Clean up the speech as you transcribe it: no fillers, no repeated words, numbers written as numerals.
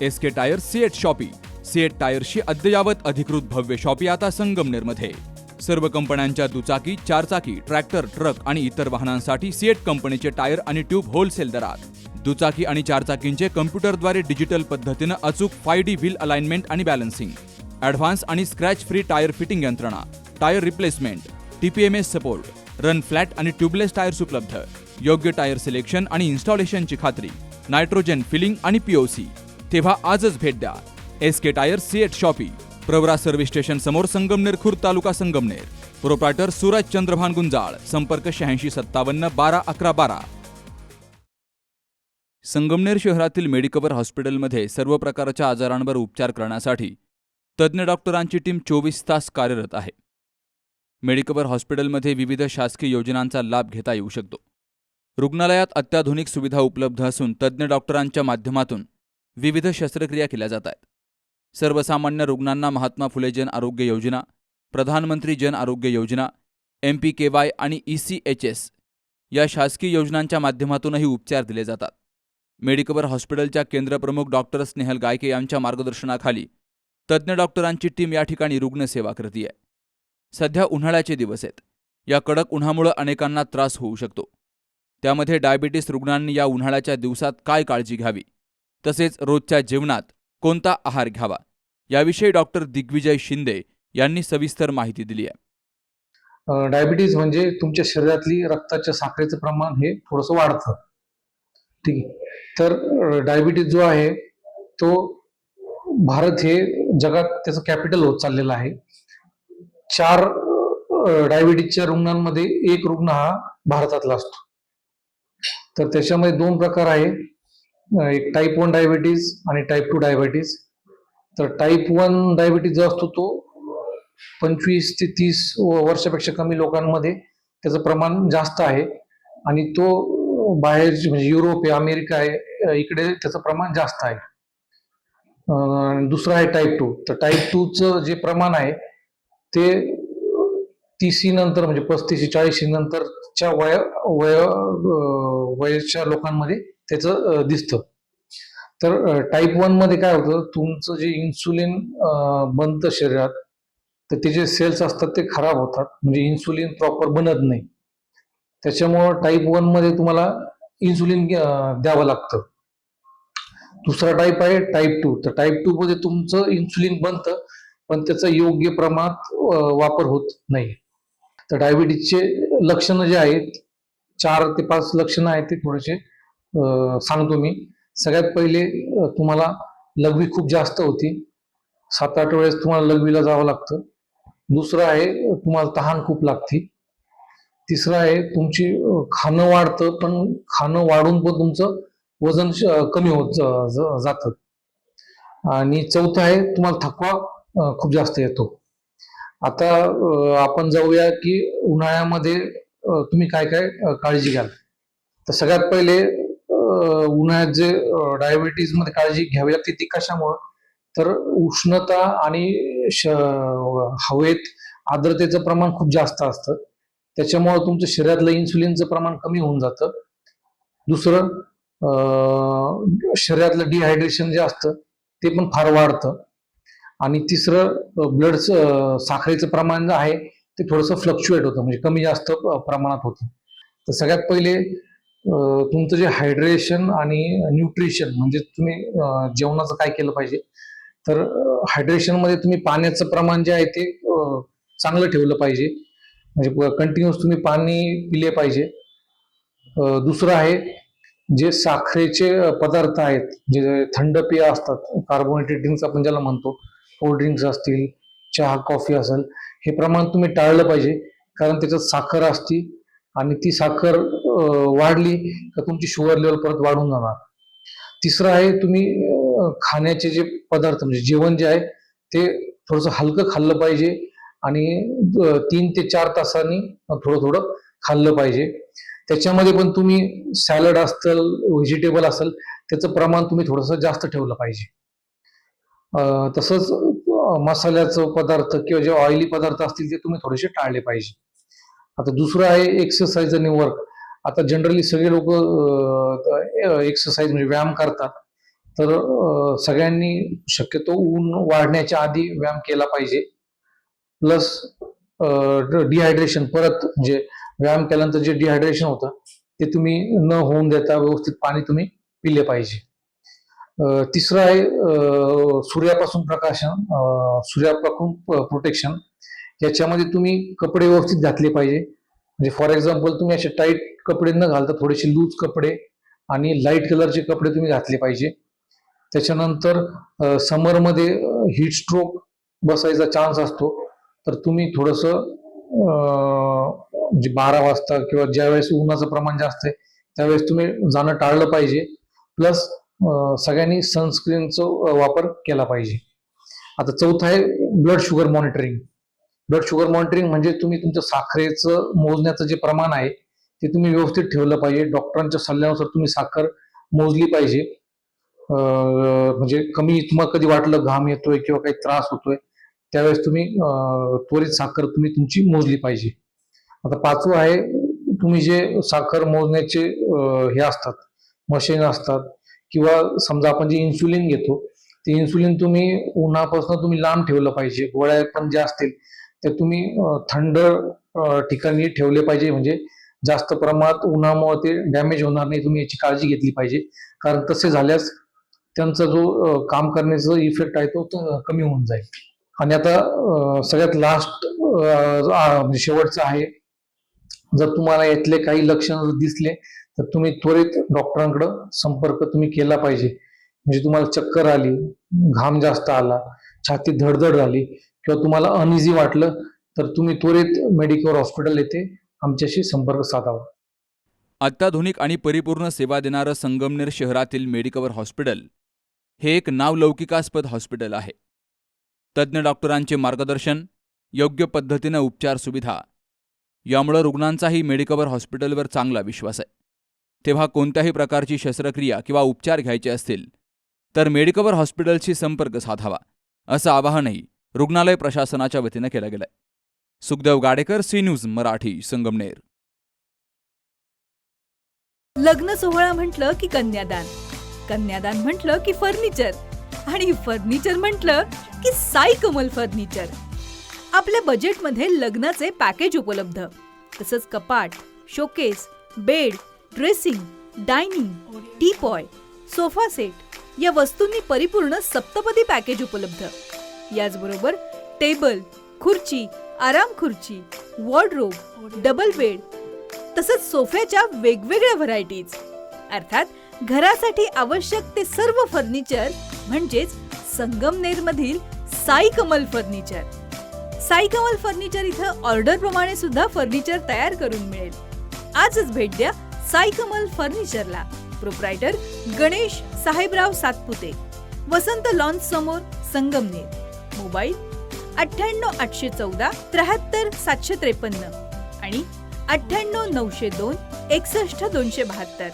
SK tyre CEAT shoppe. CEAT टायर्सची अद्ययावत अधिकृत भव्य शॉपी आता संगमनेरमध्ये. सर्व कंपन्यांच्या दुचाकी, चारचाकी, ट्रॅक्टर, ट्रक आणि इतर वाहनांसाठी सिएट कंपनीचे टायर आणि ट्यूब होलसेल दरात. दुचाकी आणि चारचाकींचे कम्प्युटरद्वारे डिजिटल पद्धतीनं अचूक 5D व्हील अलाइनमेंट आणि बॅलन्सिंग, ॲडव्हान्स आणि स्क्रॅच फ्री टायर फिटिंग यंत्रणा, tyre replacement, TPMS support, run flat आणि ट्यूबलेस टायर्स उपलब्ध. योग्य टायर सिलेक्शन आणि इन्स्टॉलेशनची खात्री, नायट्रोजन फिलिंग आणि POC. तेव्हा आजच भेट द्या. SK tyre CEAT shoppe, Pravara service station समोर, संगमनेर खुर्द, तालुका संगमनेर. प्रोप्रायटर सूरज चंद्रभान गुंजाळ. संपर्क 8657 12 11 12. संगमनेर शहरातील मेडिकवर हॉस्पिटलमध्ये सर्व प्रकारच्या आजारांवर उपचार करण्यासाठी तज्ज्ञ डॉक्टरांची टीम 24 तास कार्यरत आहे. मेडिकवर हॉस्पिटलमध्ये विविध शासकीय योजनांचा लाभ घेता येऊ शकतो. रुग्णालयात अत्याधुनिक सुविधा उपलब्ध असून तज्ज्ञ डॉक्टरांच्या माध्यमातून विविध शस्त्रक्रिया केल्या जात आहेत. सर्वसामान्य रुग्णांना महात्मा फुले जन आरोग्य योजना, प्रधानमंत्री जन आरोग्य योजना, MPKY आणि ECHS या शासकीय योजनांच्या माध्यमातूनही उपचार दिले जातात. मेडिकवर हॉस्पिटलच्या केंद्रप्रमुख डॉक्टर स्नेहल गायके यांच्या मार्गदर्शनाखाली तज्ज्ञ डॉक्टरांची टीम या ठिकाणी रुग्णसेवा करते आहे. सध्या उन्हाळ्याचे दिवस आहेत. या कडक उन्हामुळे अनेकांना त्रास होऊ शकतो. त्यामध्ये डायबिटीस रुग्णांनी या उन्हाळ्याच्या दिवसात काय काळजी घ्यावी, तसेच रोजच्या जेवणात कोणता आहार घ्यावा, याविषयी डॉक्टर दिग्विजय शिंदे यांनी सविस्तर माहिती दिली आहे. डायबिटीज म्हणजे तुमच्या शरीरातली रक्ताच्या साखरेचं प्रमाण हे थोडंसं वाढतं. ठीक आहे. तर डायबिटीज जो आहे तो भारत हे जगात त्याचं कॅपिटल होत चाललेलं आहे. 4 डायबिटीजच्या रुग्णांमध्ये 1 रुग्ण हा भारतातला असतो. तर त्याच्यामध्ये 2 प्रकार आहे, एक टाईप 1 डायबिटीज आणि टाईप 2 डायबिटीज. तर टाईप 1 डायबिटीज जो असतो तो 25 ते 30 वर्षापेक्षा कमी लोकांमध्ये त्याचं प्रमाण जास्त आहे आणि तो बाहेर म्हणजे युरोप आहे, अमेरिका आहे, इकडे त्याचं प्रमाण जास्त आहे. दुसरा आहे टाईप 2. तर टाईप 2चं जे प्रमाण आहे ते 30 नंतर म्हणजे 35-40 नंतरच्या वयाच्या लोकांमध्ये त्याचं दिसतं. तर टाईप 1 मध्ये काय होतं, तुमचं जे इन्सुलिन बनतं शरीरात, तर ते जे सेल्स असतात ते खराब होतात, म्हणजे इन्सुलिन प्रॉपर बनत नाही. त्याच्यामुळं टाईप 1 मध्ये तुम्हाला इन्सुलिन द्यावं लागतं. दुसरा टाईप आहे टाईप 2. तर टाईप 2 मध्ये तुमचं इन्सुलिन बनतं पण त्याचा योग्य प्रमाणात वापर होत नाही. तर डायबिटीजचे लक्षणं जे आहेत, 4 ते 5 लक्षणं आहेत, ते थोडेसे सांगतो मी. सगळ्यात पहिले तुम्हाला लघवी खूप जास्त होती. 7-8 वेळेस तुम्हाला लघवीला जावं लागतं. दुसरं आहे तुम्हाला तहान खूप लागते. तिसरं आहे तुमची खाणं वाढतं, पण खाणं वाढून पण तुमचं वजन कमी होत जातं. आणि चौथं आहे तुम्हाला थकवा खूप जास्त येतो. आता आपण जाऊया की उन्हाळ्यामध्ये तुम्ही काय काय काळजी घ्याल. तर सगळ्यात पहिले उन्हाळ्यात जे डायबिटीज मध्ये काळजी घ्यावी लागते ती कशामुळं, तर उष्णता आणि हवेत आर्द्रतेचं प्रमाण खूप जास्त असतं. त्याच्यामुळं तुमच्या शरीरातलं इन्सुलिनचं प्रमाण कमी होऊन जातं. दुसरं शरीरातलं डिहायड्रेशन जे असतं ते पण फार वाढतं. आणि तिसरं ब्लड साखरेचं प्रमाण जे आहे ते थोडंसं फ्लक्च्युएट होतं, म्हणजे कमी जास्त प्रमाणात होतं. तर सगळ्यात पहिले तुमचं जे हायड्रेशन आणि न्यूट्रिशन म्हणजे तुम्ही जेवणाचं काय केलं पाहिजे. तर हायड्रेशन मध्ये तुम्ही पाण्याचं प्रमाण जे आहे ते चांगलं ठेवलं पाहिजे, म्हणजे कंटिन्युअस तुम्ही पाणी पिले पाहिजे. दुसरं आहे जे साखरेचे पदार्थ आहेत, जे थंड पेय असतात, कार्बोनेटेड ड्रिंक्स आपण ज्याला म्हणतो, कोल्ड ड्रिंक्स असतील, चहा कॉफी असेल, हे प्रमाण तुम्ही टाळलं पाहिजे, कारण त्याच्यात साखर असती आणि ती साखर वाढली तर तुमची शुगर लेवल परत वाढून जाणार. तिसरं आहे तुम्ही खाण्याचे जे पदार्थ म्हणजे जेवण जे आहे ते थोडंसं हलकं खाल्लं पाहिजे आणि 3 ते 4 तासांनी थोडं थोडं खाल्लं पाहिजे. त्याच्यामध्ये पण तुम्ही सॅलड असेल, व्हेजिटेबल असेल, त्याचं प्रमाण तुम्ही थोडंसं जास्त ठेवलं पाहिजे. तसंच मसाल्याचं पदार्थ किंवा जे ऑइली पदार्थ असतील ते तुम्ही थोडेसे टाळले पाहिजे. आता दुसरं आहे एक्सरसाइज आणि वर्क. आता जनरली सगळे लोक एक्सरसाइज म्हणजे व्यायाम करतात, तर सगळ्यांनी शक्यतो ऊन वाढण्याच्या आधी व्यायाम केला पाहिजे. प्लस डिहायड्रेशन परत म्हणजे व्यायाम केल्यानंतर जे डिहायड्रेशन होतं ते तुम्ही न होऊन देता व्यवस्थित पाणी तुम्ही पिले पाहिजे. तिसरं आहे सूर्यापासून प्रकाशन, सूर्यापासून प्रोटेक्शन. याच्यामध्ये तुम्ही कपडे व्यवस्थित घातले पाहिजे. म्हणजे फॉर एक्झाम्पल तुम्ही असे टाईट कपडे न घालता थोडेसे लूज कपडे आणि लाईट कलरचे कपडे तुम्ही घातले पाहिजे. त्याच्यानंतर समरमध्ये हीट स्ट्रोक बसायचा चान्स असतो, तर तुम्ही थोडंसं म्हणजे 12 वाजता किंवा ज्यावेळेस उन्हाचं प्रमाण जास्त आहे त्यावेळेस तुम्ही जाणं टाळलं पाहिजे. प्लस सगळ्यांनी सनस्क्रीनचा वापर केला पाहिजे. आता चौथं आहे blood sugar monitoring. Blood sugar monitoring म्हणजे तुम्ही तुमच्या साखरेचं मोजण्याचं जे प्रमाण आहे ते तुम्ही व्यवस्थित ठेवलं पाहिजे. डॉक्टरांच्या सल्ल्यानुसार तुम्ही साखर मोजली पाहिजे. म्हणजे कमी तुम्हाला कधी वाटलं घाम येतोय किंवा काही त्रास होतोय त्यावेळेस तुम्ही त्वरित साखर तुम्ही तुमची मोजली पाहिजे. आता पाचवं आहे तुम्ही जे साखर मोजण्याचे हे असतात मशीन असतात किंवा समजा आपण जे इन्सुलिन घेतो ते इन्सुलिन तुम्ही उन्हापासून तुम्ही लांब ठेवलं पाहिजे. गोळ्या पण ज्या असतील ते तुम्ही थंड ठिकाणी ठेवले पाहिजे. म्हणजे जास्त प्रमाणात उन्हामुळे ते डॅमेज होणार नाही, तुम्ही याची काळजी घेतली पाहिजे. कारण तसे झाल्यास त्यांचा जो काम करण्याचा इफेक्ट आहे तो कमी होऊन जाईल. आणि आता सगळ्यात लास्ट म्हणजे शेवटचं आहे, जर तुम्हाला यातले काही लक्षण दिसले तर तुम्ही त्वरित डॉक्टरांकडे संपर्क तुम्ही केला पाहिजे. म्हणजे तुम्हाला चक्कर आली, घाम जास्त आला, छातीत धडधड झाली किंवा तुम्हाला अनइझी वाटलं तर तुम्ही त्वरित मेडिकवर हॉस्पिटल येथे आमच्याशी संपर्क साधावा. अत्याधुनिक आणि परिपूर्ण सेवा देणारं संगमनेर शहरातील मेडिकवर हॉस्पिटल हे एक नावलौकिकास्पद हॉस्पिटल आहे. तज्ज्ञ डॉक्टरांचे मार्गदर्शन, योग्य पद्धतीनं उपचार सुविधा यामुळे रुग्णांचाही मेडिकवर हॉस्पिटलवर चांगला विश्वास आहे. तेव्हा कोणत्याही प्रकारची शस्त्रक्रिया किंवा उपचार घ्यायचे असतील तर मेडिकवर हॉस्पिटलशी संपर्क साधावा, असं आवाहनही रुग्णालय प्रशासनाच्या वतीनं केलं गेलंय. Sukhdev Gadekar, C news Marathi, Sangamner. लग्न सोहळा म्हटलं की कन्यादान, कन्यादान म्हटलं की फर्निचर आणि फर्निचर म्हटलं की साई कमल फर्निचर. आपल्या बजेटमध्ये लग्नाचे पॅकेज उपलब्ध. तसंच कपाट, showcase, bed, dressing, dining, teapoy, sofa set या वस्तूंनी परिपूर्ण सप्तपदी पॅकेज उपलब्ध. याचबरोबर टेबल, खुर्ची, आराम खुर्ची, वॉर्डरोब, डबल बेड तसंच सोफ्याच्या वेगवेगळ्या व्हरायटीज. अर्थात घरासाठी आवश्यक ते सर्व फर्निचर म्हणजेच संगमनेरमधील साई कमल फर्निचर. साई कमल फर्निचर इथं ऑर्डर प्रमाणे सुद्धा फर्निचर तयार करून मिळेल. आजच भेट द्या साई कमल फर्निचरला. प्रोप्रायटर गणेश साहेबराव सातपुते, वसंत लॉन्स समोर, संगमनेर. मोबाईल 98 814 73 753 आणि 98 902 61 272.